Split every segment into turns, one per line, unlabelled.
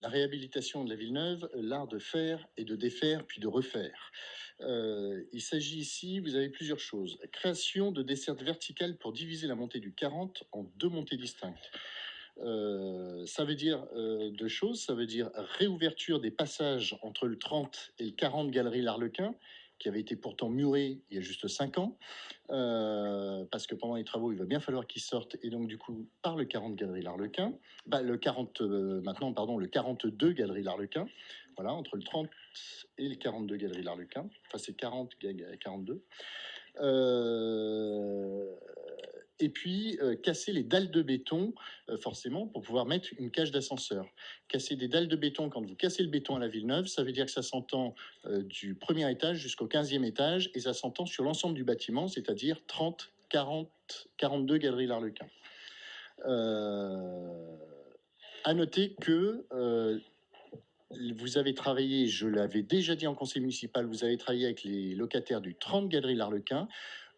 La réhabilitation de la Villeneuve, l'art de faire et de défaire puis de refaire. Il s'agit ici, vous avez plusieurs choses. Création de dessertes verticales pour diviser la montée du 40 en deux montées distinctes. Ça veut dire deux choses. Ça veut dire réouverture des passages entre le 30 et le 40 Galerie L'Arlequin, qui avait été pourtant muré il y a juste 5 ans, parce que pendant les travaux, il va bien falloir qu'ils sortent, et donc du coup, par le 40 Galerie L'Arlequin, le 40, maintenant, pardon, le 42 Galerie L'Arlequin, voilà, entre le 30 et le 42 Galerie L'Arlequin, enfin c'est 40, 42. Et puis casser les dalles de béton, forcément, pour pouvoir mettre une cage d'ascenseur. Casser des dalles de béton, quand vous cassez le béton à la Villeneuve, ça veut dire que ça s'entend du premier étage jusqu'au 15e étage, et ça s'entend sur l'ensemble du bâtiment, c'est-à-dire 30, 40, 42 Galeries L'Arlequin. À noter que vous avez travaillé, je l'avais déjà dit en conseil municipal, vous avez travaillé avec les locataires du 30 Galerie L'Arlequin.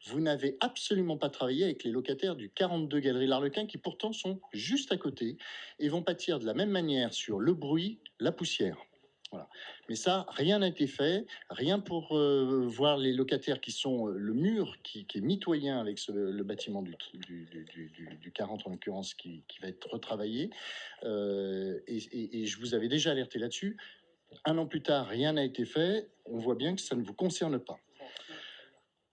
Vous n'avez absolument pas travaillé avec les locataires du 42 Galerie L'Arlequin, qui pourtant sont juste à côté et vont pâtir de la même manière sur le bruit, la poussière. Voilà. Mais ça, rien n'a été fait, rien pour voir les locataires qui sont le mur qui est mitoyen avec le bâtiment du 40 en l'occurrence qui va être retravaillé. Et je vous avais déjà alerté là-dessus. Un an plus tard, rien n'a été fait. On voit bien que ça ne vous concerne pas.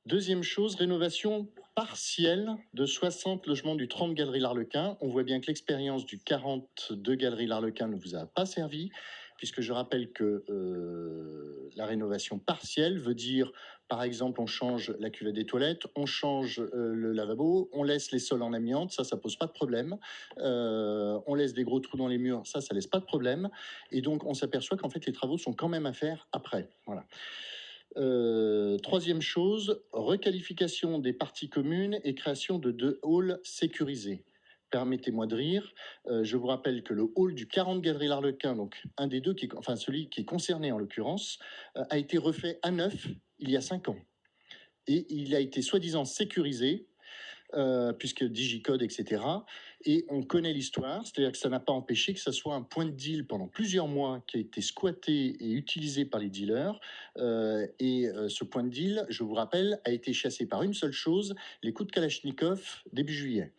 Deuxième chose, rénovation partielle de 60 logements du 30 Galerie L'Arlequin. On voit bien que l'expérience du 42 Galerie L'Arlequin ne vous a pas servi, puisque je rappelle que la rénovation partielle veut dire, par exemple, on change la cuvette des toilettes, on change le lavabo, on laisse les sols en amiante, ça pose pas de problème. On laisse des gros trous dans les murs, ça laisse pas de problème. Et donc, on s'aperçoit qu'en fait, les travaux sont quand même à faire après. Voilà. Troisième chose, requalification des parties communes et création de 2 halls sécurisés. Permettez-moi de rire. Je vous rappelle que le hall du 40 Galerie L'Arlequin, donc un des deux, enfin celui qui est concerné en l'occurrence, a été refait à neuf il y a 5 ans. Et il a été soi-disant sécurisé, puisque Digicode, etc. Et on connaît l'histoire, c'est-à-dire que ça n'a pas empêché que ça soit un point de deal pendant plusieurs mois qui a été squatté et utilisé par les dealers. Ce point de deal, je vous rappelle, a été chassé par une seule chose, les coups de Kalachnikov début juillet.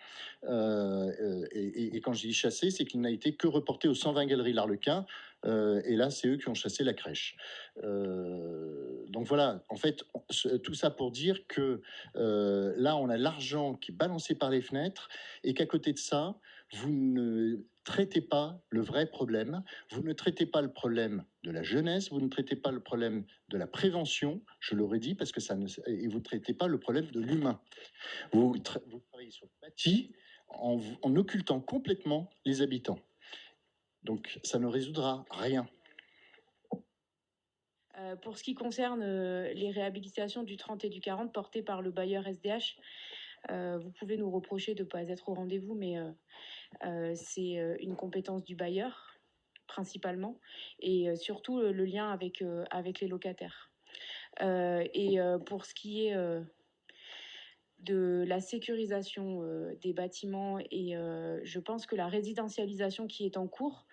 Et quand je dis chassé, c'est qu'il n'a été que reporté aux 120 Galeries L'Arlequin. Et là, c'est eux qui ont chassé la crèche. Donc voilà, en fait, tout ça pour dire que là, on a l'argent qui est balancé par les fenêtres et qu'à côté de ça, vous ne traitez pas le vrai problème, vous ne traitez pas le problème de la jeunesse, vous ne traitez pas le problème de la prévention, je l'aurais dit, parce que et vous ne traitez pas le problème de l'humain. Vous travaillez sur le bâti en occultant complètement les habitants. Donc ça ne résoudra rien.
Pour ce qui concerne les réhabilitations du 30 et du 40 portées par le bailleur SDH, vous pouvez nous reprocher de ne pas être au rendez-vous, mais c'est une compétence du bailleur, principalement, et surtout le lien avec les locataires. Pour ce qui est de la sécurisation des bâtiments, et je pense que la résidentialisation qui est en cours,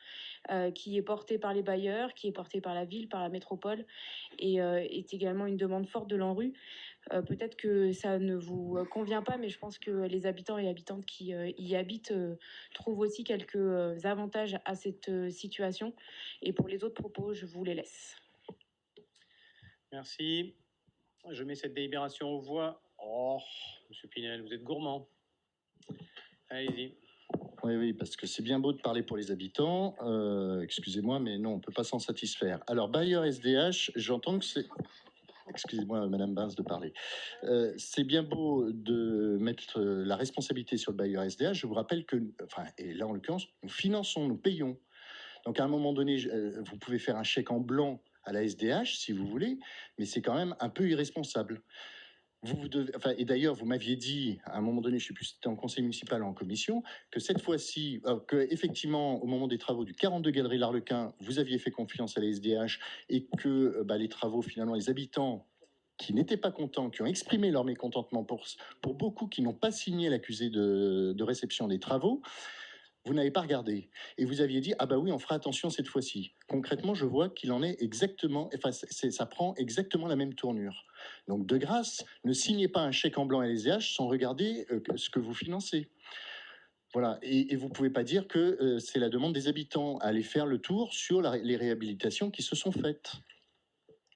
qui est portée par les bailleurs, qui est portée par la ville, par la métropole, et est également une demande forte de l'ANRU. Peut-être que ça ne vous convient pas, mais je pense que les habitants et habitantes qui y habitent trouvent aussi quelques avantages à cette situation. Et pour les autres propos, je vous les laisse.
Merci. Je mets cette délibération aux voix. Oh, Monsieur Pinel, vous êtes gourmand. Allez-y.
Oui, parce que c'est bien beau de parler pour les habitants. Excusez-moi, mais non, on ne peut pas s'en satisfaire. Alors, bailleur SDH, j'entends que c'est... Excusez-moi, Madame Bins, de parler. C'est bien beau de mettre la responsabilité sur le bailleur SDH. Je vous rappelle que, enfin, et là en l'occurrence, nous finançons, nous payons. Donc à un moment donné, vous pouvez faire un chèque en blanc à la SDH si vous voulez, mais c'est quand même un peu irresponsable. Et d'ailleurs, vous m'aviez dit à un moment donné, je ne sais plus si c'était en conseil municipal ou en commission, que cette fois-ci, que effectivement, au moment des travaux du 42 Galerie L'Arlequin, vous aviez fait confiance à la SDH et que les travaux, finalement, les habitants qui n'étaient pas contents, qui ont exprimé leur mécontentement pour beaucoup qui n'ont pas signé l'accusé de réception des travaux, vous n'avez pas regardé. Et vous aviez dit, ah bah oui, on fera attention cette fois-ci. Concrètement, je vois qu'il en est exactement, enfin, ça prend exactement la même tournure. Donc, de grâce, ne signez pas un chèque en blanc à LSDH sans regarder ce que vous financez. Voilà, et vous ne pouvez pas dire que c'est la demande des habitants à aller faire le tour sur les réhabilitations qui se sont faites.